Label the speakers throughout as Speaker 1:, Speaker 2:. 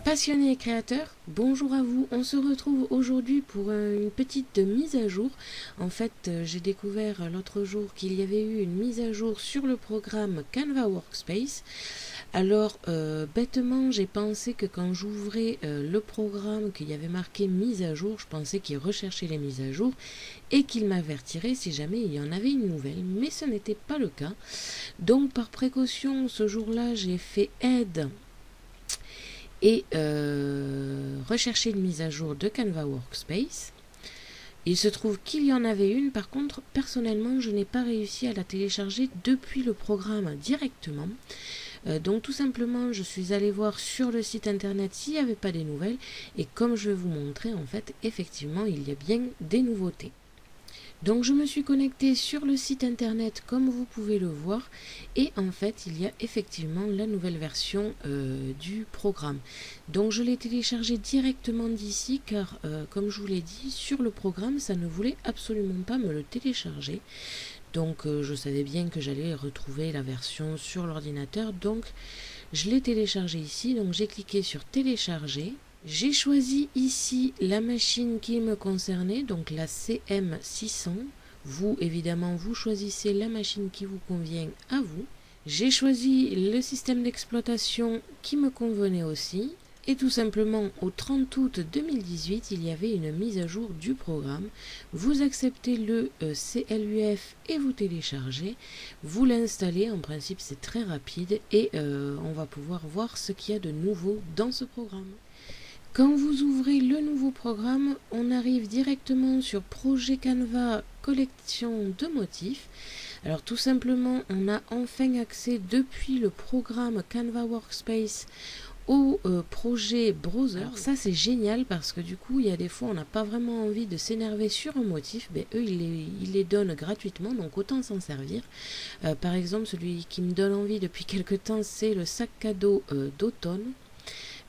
Speaker 1: Passionnés et créateurs, bonjour à vous. On se retrouve aujourd'hui pour une petite mise à jour. En fait, j'ai découvert l'autre jour qu'il y avait eu une mise à jour sur le programme Canva Workspace. Alors, bêtement, j'ai pensé que quand j'ouvrais le programme, qu'il y avait marqué mise à jour, je pensais qu'il recherchait les mises à jour et qu'il m'avertirait si jamais il y en avait une nouvelle. Mais ce n'était pas le cas. Donc, par précaution, ce jour-là, j'ai fait aide et rechercher une mise à jour de Canva Workspace. Il se trouve qu'il y en avait une, par contre, personnellement, je n'ai pas réussi à la télécharger depuis le programme directement. Donc tout simplement, je suis allée voir sur le site internet s'il n'y avait pas des nouvelles. Et comme je vais vous montrer, en fait, effectivement, il y a bien des nouveautés. Donc je me suis connectée sur le site internet comme vous pouvez le voir et en fait il y a effectivement la nouvelle version du programme. Donc je l'ai téléchargé directement d'ici car comme je vous l'ai dit sur le programme ça ne voulait absolument pas me le télécharger. Donc je savais bien que j'allais retrouver la version sur l'ordinateur, donc je l'ai téléchargé ici. Donc j'ai cliqué sur télécharger. J'ai choisi ici la machine qui me concernait, donc la CM600. Vous, évidemment, vous choisissez la machine qui vous convient à vous. J'ai choisi le système d'exploitation qui me convenait aussi. Et tout simplement, au 30 août 2018, il y avait une mise à jour du programme. Vous acceptez le CLUF et vous téléchargez. Vous l'installez, en principe c'est très rapide. Et on va pouvoir voir ce qu'il y a de nouveau dans ce programme. Quand vous ouvrez le nouveau programme, on arrive directement sur Projet Canva Collection de motifs. Alors tout simplement, on a enfin accès depuis le programme Canva Workspace au projet browser. Alors ça c'est génial parce que du coup, il y a des fois on n'a pas vraiment envie de s'énerver sur un motif. Ben, eux, ils les donnent gratuitement, donc autant s'en servir. Par exemple, celui qui me donne envie depuis quelque temps, c'est le sac cadeau d'automne.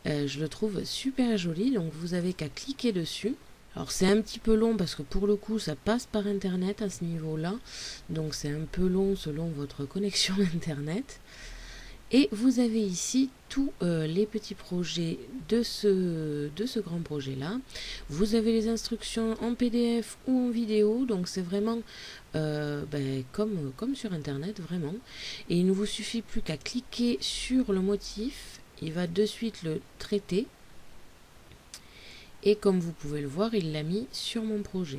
Speaker 1: Je le trouve super joli, donc vous avez qu'à cliquer dessus. Alors c'est un petit peu long parce que pour le coup ça passe par internet à ce niveau là, donc c'est un peu long selon votre connexion internet. Et vous avez ici tous les petits projets de ce grand projet là. Vous avez les instructions en PDF ou en vidéo, donc c'est vraiment comme sur internet vraiment. Et il ne vous suffit plus qu'à cliquer sur le motif. Il va de suite le traiter et comme vous pouvez le voir, il l'a mis sur mon projet.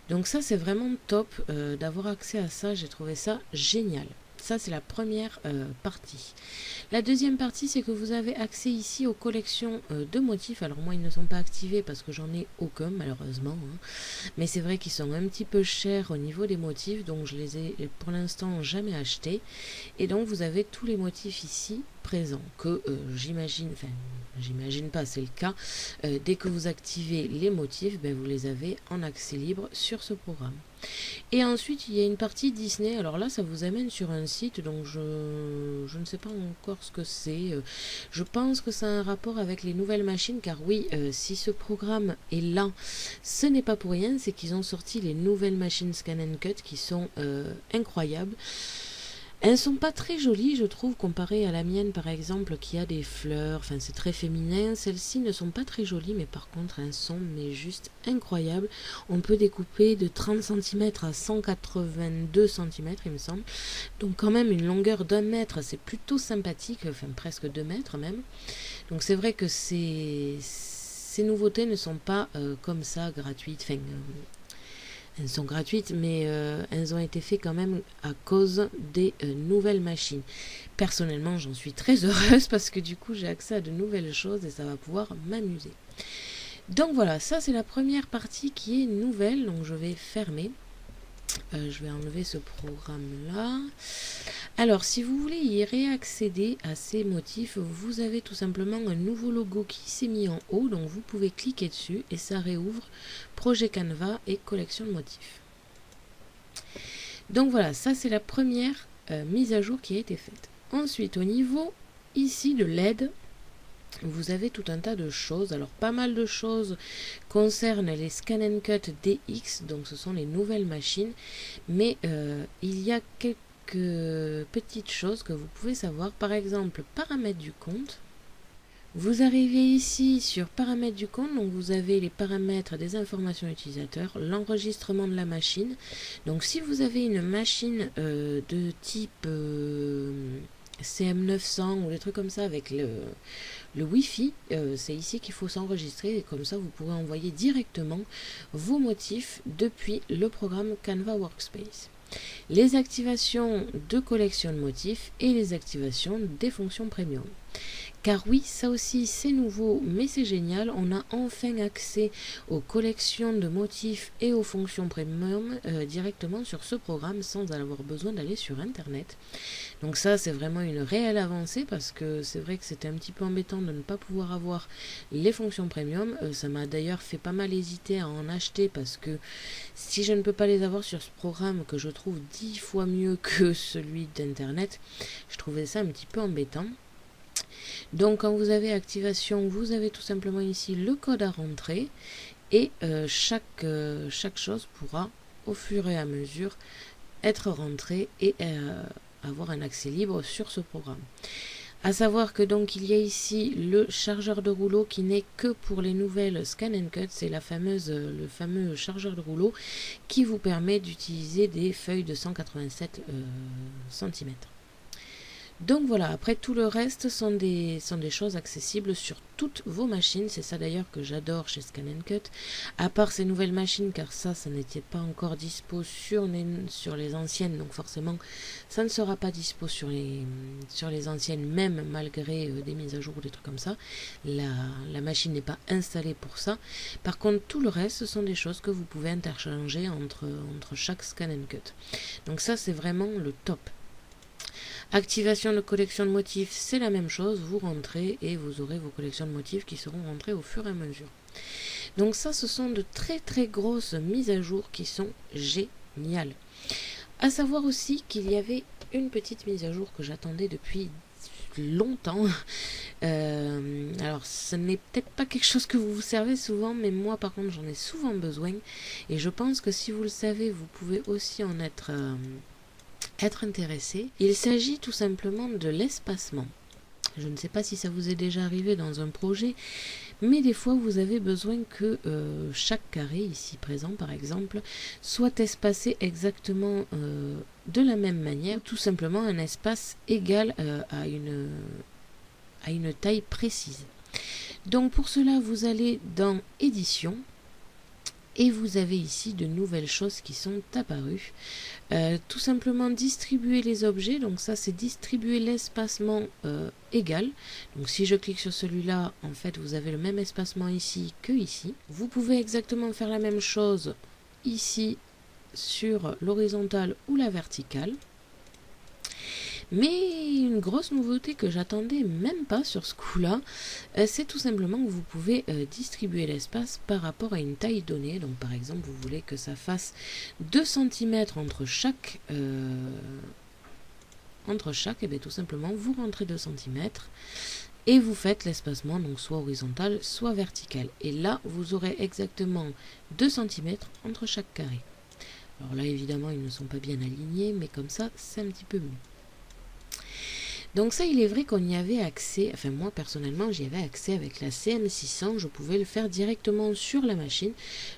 Speaker 1: Donc ça c'est vraiment top d'avoir accès à ça, j'ai trouvé ça génial. Ça c'est la première partie. La deuxième partie c'est que vous avez accès ici aux collections de motifs. Alors moi ils ne sont pas activés parce que j'en ai aucun malheureusement, hein. Mais c'est vrai qu'ils sont un petit peu chers au niveau des motifs, donc je les ai pour l'instant jamais achetés. Et donc vous avez tous les motifs ici présents que j'imagine pas, c'est le cas, dès que vous activez les motifs, ben, vous les avez en accès libre sur ce programme. Et ensuite il y a une partie Disney. Alors là ça vous amène sur un site, donc je ne sais pas encore ce que c'est. Je pense que ça a un rapport avec les nouvelles machines, car oui, si ce programme est là, ce n'est pas pour rien, c'est qu'ils ont sorti les nouvelles machines Scan and Cut qui sont incroyables. Elles sont pas très jolies, je trouve, comparées à la mienne, par exemple, qui a des fleurs. Enfin, c'est très féminin. Celles-ci ne sont pas très jolies, mais par contre, elles sont juste incroyables. On peut découper de 30 cm à 182 cm, il me semble. Donc, quand même, une longueur d'1 mètre, c'est plutôt sympathique. Enfin, presque 2 mètres même. Donc, c'est vrai que ces nouveautés ne sont pas comme ça, gratuites. Enfin, elles sont gratuites, mais elles ont été faites quand même à cause des nouvelles machines. Personnellement, j'en suis très heureuse parce que du coup, j'ai accès à de nouvelles choses et ça va pouvoir m'amuser. Donc voilà, ça c'est la première partie qui est nouvelle, donc je vais fermer. Je vais enlever ce programme-là. Alors, si vous voulez y réaccéder à ces motifs, vous avez tout simplement un nouveau logo qui s'est mis en haut. Donc, vous pouvez cliquer dessus et ça réouvre Projet Canva et collection de motifs. Donc voilà, ça c'est la première mise à jour qui a été faite. Ensuite, au niveau ici de l'aide, vous avez tout un tas de choses. Alors pas mal de choses concernent les Scan & Cut DX, donc ce sont les nouvelles machines, mais il y a quelques petites choses que vous pouvez savoir. Par exemple, paramètres du compte. Vous arrivez ici sur paramètres du compte, donc vous avez les paramètres des informations utilisateurs, l'enregistrement de la machine. Donc si vous avez une machine de type CM900 ou des trucs comme ça avec le Wi-Fi, c'est ici qu'il faut s'enregistrer et comme ça vous pourrez envoyer directement vos motifs depuis le programme Canva Workspace. Les activations de collection de motifs et les activations des fonctions premium. Car oui, ça aussi c'est nouveau, mais c'est génial, on a enfin accès aux collections de motifs et aux fonctions premium directement sur ce programme sans avoir besoin d'aller sur internet. Donc ça c'est vraiment une réelle avancée parce que c'est vrai que c'était un petit peu embêtant de ne pas pouvoir avoir les fonctions premium. Ça m'a d'ailleurs fait pas mal hésiter à en acheter parce que si je ne peux pas les avoir sur ce programme que je trouve 10 fois mieux que celui d'internet, je trouvais ça un petit peu embêtant. Donc quand vous avez activation, vous avez tout simplement ici le code à rentrer et chaque chose pourra au fur et à mesure être rentrée et avoir un accès libre sur ce programme. À savoir que donc il y a ici le chargeur de rouleau qui n'est que pour les nouvelles Scan & Cut, c'est le fameux chargeur de rouleau qui vous permet d'utiliser des feuilles de 187 cm. Donc voilà, après tout le reste sont des choses accessibles sur toutes vos machines. C'est ça d'ailleurs que j'adore chez Scan & Cut. À part ces nouvelles machines, car ça n'était pas encore dispo sur les anciennes. Donc forcément, ça ne sera pas dispo sur les anciennes, même malgré des mises à jour ou des trucs comme ça. La machine n'est pas installée pour ça. Par contre, tout le reste, ce sont des choses que vous pouvez interchanger entre chaque Scan & Cut. Donc ça, c'est vraiment le top. Activation de collection de motifs, c'est la même chose, vous rentrez et vous aurez vos collections de motifs qui seront rentrées au fur et à mesure. Donc ça, ce sont de très très grosses mises à jour qui sont géniales. À savoir aussi qu'il y avait une petite mise à jour que j'attendais depuis longtemps. Alors ce n'est peut-être pas quelque chose que vous vous servez souvent, mais moi par contre j'en ai souvent besoin et je pense que si vous le savez, vous pouvez aussi en être intéressé. Il s'agit tout simplement de l'espacement. Je ne sais pas si ça vous est déjà arrivé dans un projet, mais des fois vous avez besoin que chaque carré ici présent par exemple soit espacé exactement de la même manière, tout simplement un espace égal à une taille précise. Donc pour cela vous allez dans édition et vous avez ici de nouvelles choses qui sont apparues. Tout simplement distribuer les objets, donc ça c'est distribuer l'espacement égal. Donc si je clique sur celui-là, en fait vous avez le même espacement ici que ici. Vous pouvez exactement faire la même chose ici sur l'horizontale ou la verticale. Mais une grosse nouveauté que j'attendais même pas sur ce coup-là, c'est tout simplement que vous pouvez distribuer l'espace par rapport à une taille donnée. Donc par exemple, vous voulez que ça fasse 2 cm entre chaque, et bien tout simplement, vous rentrez 2 cm et vous faites l'espacement, donc soit horizontal, soit vertical. Et là, vous aurez exactement 2 cm entre chaque carré. Alors là, évidemment, ils ne sont pas bien alignés, mais comme ça, c'est un petit peu mieux. Donc ça, il est vrai qu'on y avait accès, enfin moi personnellement j'y avais accès avec la CM600, je pouvais le faire directement sur la machine,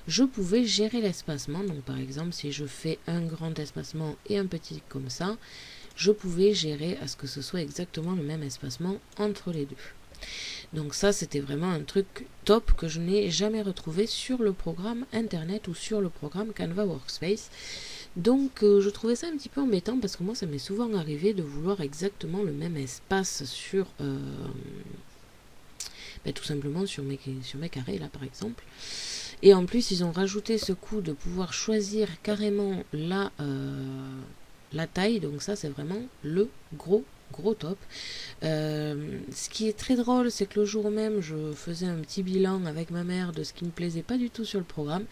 Speaker 1: je pouvais gérer l'espacement, donc par exemple si je fais un grand espacement et un petit comme ça, je pouvais gérer à ce que ce soit exactement le même espacement entre les deux. Donc ça c'était vraiment un truc top que je n'ai jamais retrouvé sur le programme internet ou sur le programme Canva Workspace. Donc je trouvais ça un petit peu embêtant parce que moi ça m'est souvent arrivé de vouloir exactement le même espace sur tout simplement sur mes carrés là par exemple. Et en plus ils ont rajouté ce coup de pouvoir choisir carrément la taille, donc ça c'est vraiment le gros gros top. Ce qui est très drôle, c'est que le jour même, je faisais un petit bilan avec ma mère de ce qui ne me plaisait pas du tout sur le programme.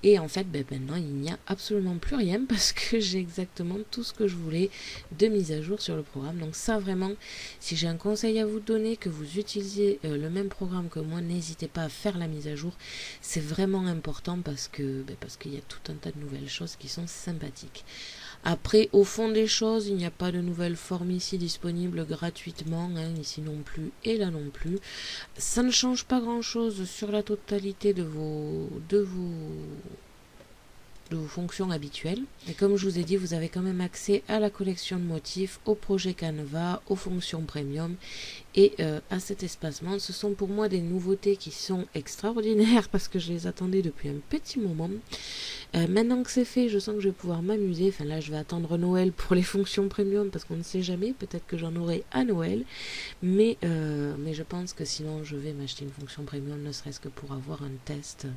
Speaker 1: Et en fait, maintenant, il n'y a absolument plus rien parce que j'ai exactement tout ce que je voulais de mise à jour sur le programme. Donc ça, vraiment, si j'ai un conseil à vous donner, que vous utilisiez le même programme que moi, n'hésitez pas à faire la mise à jour. C'est vraiment important parce qu'il y a tout un tas de nouvelles choses qui sont sympathiques. Après, au fond des choses, il n'y a pas de nouvelles formes ici disponibles gratuitement, ici non plus et là non plus. Ça ne change pas grand-chose sur la totalité de vos fonctions habituelles. Et comme je vous ai dit, vous avez quand même accès à la collection de motifs, au projet Canva, aux fonctions premium et à cet espacement. Ce sont pour moi des nouveautés qui sont extraordinaires parce que je les attendais depuis un petit moment. Maintenant que c'est fait, je sens que je vais pouvoir m'amuser. Enfin là, je vais attendre Noël pour les fonctions premium parce qu'on ne sait jamais. Peut-être que j'en aurai à Noël. Mais je pense que sinon, je vais m'acheter une fonction premium, ne serait-ce que pour avoir un test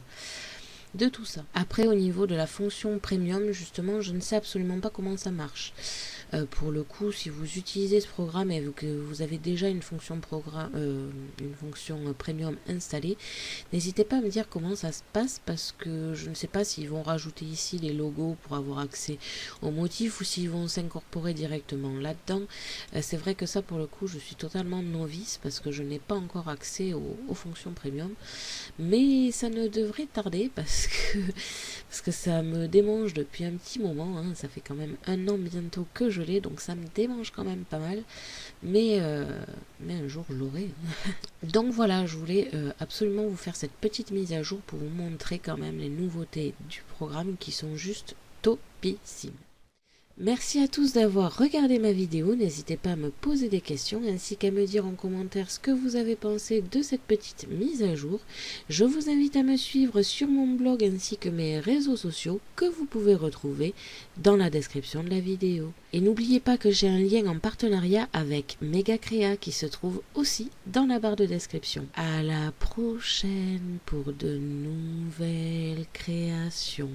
Speaker 1: de tout ça. Après, au niveau de la fonction premium, justement, je ne sais absolument pas comment ça marche. Pour le coup, si vous utilisez ce programme et que vous avez déjà une fonction premium installée, n'hésitez pas à me dire comment ça se passe parce que je ne sais pas s'ils vont rajouter ici les logos pour avoir accès aux motifs ou s'ils vont s'incorporer directement là-dedans. C'est vrai que ça, pour le coup, je suis totalement novice parce que je n'ai pas encore accès aux fonctions premium, mais ça ne devrait tarder parce que ça me démange depuis un petit moment, ça fait quand même 1 an bientôt que je l'ai, donc ça me démange quand même pas mal, mais un jour je l'aurai. Donc voilà, je voulais absolument vous faire cette petite mise à jour pour vous montrer quand même les nouveautés du programme qui sont juste topissimes. Merci à tous d'avoir regardé ma vidéo, n'hésitez pas à me poser des questions ainsi qu'à me dire en commentaire ce que vous avez pensé de cette petite mise à jour. Je vous invite à me suivre sur mon blog ainsi que mes réseaux sociaux que vous pouvez retrouver dans la description de la vidéo. Et n'oubliez pas que j'ai un lien en partenariat avec Megacrea qui se trouve aussi dans la barre de description. À la prochaine pour de nouvelles créations.